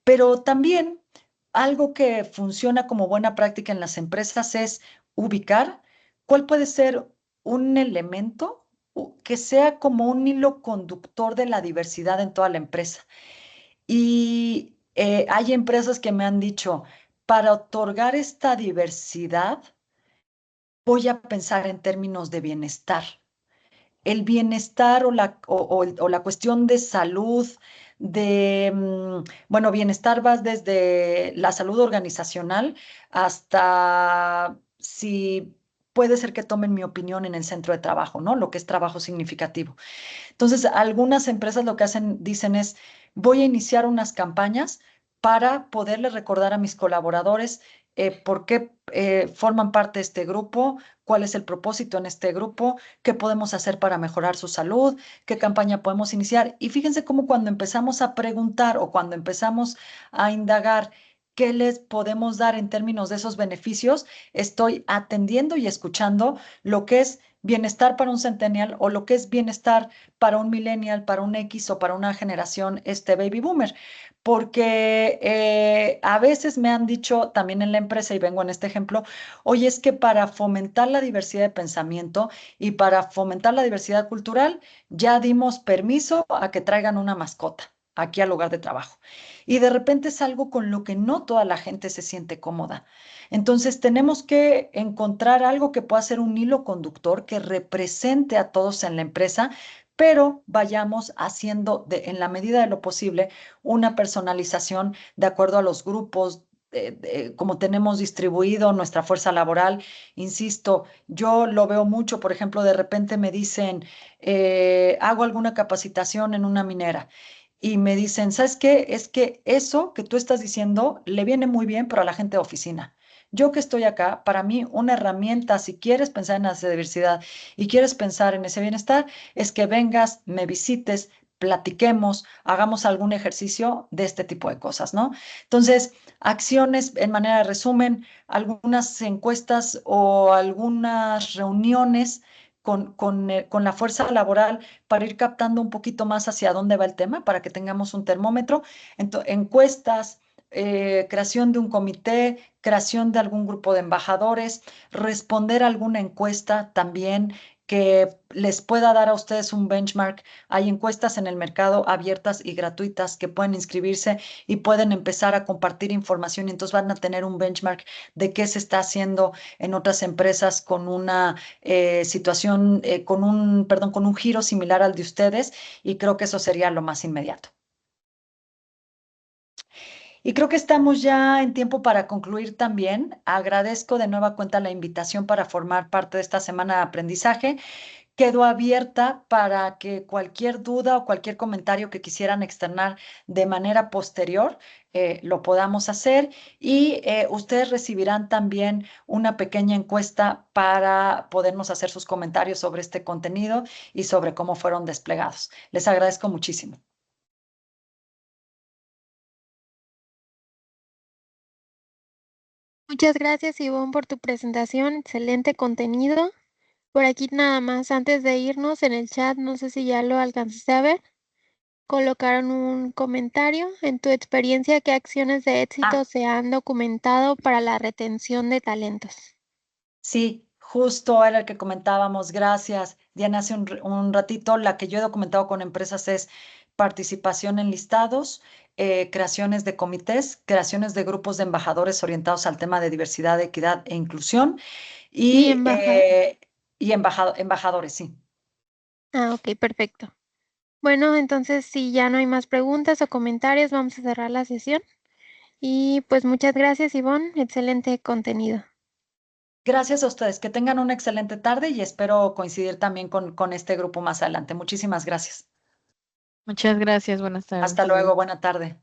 Pero también algo que funciona como buena práctica en las empresas es ubicar cuál puede ser un elemento que sea como un hilo conductor de la diversidad en toda la empresa. Y hay empresas que me han dicho, para otorgar esta diversidad, voy a pensar en términos de bienestar. El bienestar o la cuestión de salud, bueno, bienestar va desde la salud organizacional hasta si puede ser que tomen mi opinión en el centro de trabajo, ¿no? Lo que es trabajo significativo. Entonces, algunas empresas lo que hacen, dicen es, voy a iniciar unas campañas para poderle recordar a mis colaboradores por qué forman parte de este grupo, cuál es el propósito en este grupo, qué podemos hacer para mejorar su salud, qué campaña podemos iniciar. Y fíjense cómo cuando empezamos a preguntar o cuando empezamos a indagar qué les podemos dar en términos de esos beneficios, estoy atendiendo y escuchando lo que es bienestar para un centennial o lo que es bienestar para un millennial, para un X o para una generación baby boomer. Porque a veces me han dicho también en la empresa, y vengo en este ejemplo, oye, es que para fomentar la diversidad de pensamiento y para fomentar la diversidad cultural, ya dimos permiso a que traigan una mascota aquí al lugar de trabajo. Y de repente es algo con lo que no toda la gente se siente cómoda. Entonces tenemos que encontrar algo que pueda ser un hilo conductor que represente a todos en la empresa, pero vayamos haciendo en la medida de lo posible una personalización de acuerdo a los grupos, como tenemos distribuido nuestra fuerza laboral. Insisto, yo lo veo mucho, por ejemplo, de repente me dicen, hago alguna capacitación en una minera. Y me dicen, ¿sabes qué? Es que eso que tú estás diciendo le viene muy bien, pero a la gente de oficina. Yo que estoy acá, para mí una herramienta, si quieres pensar en la diversidad y quieres pensar en ese bienestar, es que vengas, me visites, platiquemos, hagamos algún ejercicio de este tipo de cosas, ¿no? Entonces, acciones en manera de resumen, algunas encuestas o algunas reuniones con la fuerza laboral para ir captando un poquito más hacia dónde va el tema, para que tengamos un termómetro. Encuestas, creación de un comité, creación de algún grupo de embajadores, responder a alguna encuesta también que les pueda dar a ustedes un benchmark. Hay encuestas en el mercado abiertas y gratuitas que pueden inscribirse y pueden empezar a compartir información y entonces van a tener un benchmark de qué se está haciendo en otras empresas con una situación, con un giro similar al de ustedes y creo que eso sería lo más inmediato. Y creo que estamos ya en tiempo para concluir también. Agradezco de nueva cuenta la invitación para formar parte de esta semana de aprendizaje. Quedo abierta para que cualquier duda o cualquier comentario que quisieran externar de manera posterior lo podamos hacer y ustedes recibirán también una pequeña encuesta para podernos hacer sus comentarios sobre este contenido y sobre cómo fueron desplegados. Les agradezco muchísimo. Muchas gracias, Ivonne, por tu presentación. Excelente contenido. Por aquí nada más, antes de irnos en el chat, no sé si ya lo alcanzaste a ver, colocaron un comentario. En tu experiencia, ¿qué acciones de éxito se han documentado para la retención de talentos? Sí, justo era el que comentábamos. Gracias, Diana. Hace un ratito, la que yo he documentado con empresas es participación en listados, creaciones de comités, creaciones de grupos de embajadores orientados al tema de diversidad, equidad e inclusión Y y embajadores, sí. Ah, ok, perfecto. Bueno, entonces si ya no hay más preguntas o comentarios, vamos a cerrar la sesión. Y pues muchas gracias, Ivonne. Excelente contenido. Gracias a ustedes. Que tengan una excelente tarde y espero coincidir también con este grupo más adelante. Muchísimas gracias. Muchas gracias, buenas tardes. Hasta luego. Buena tarde.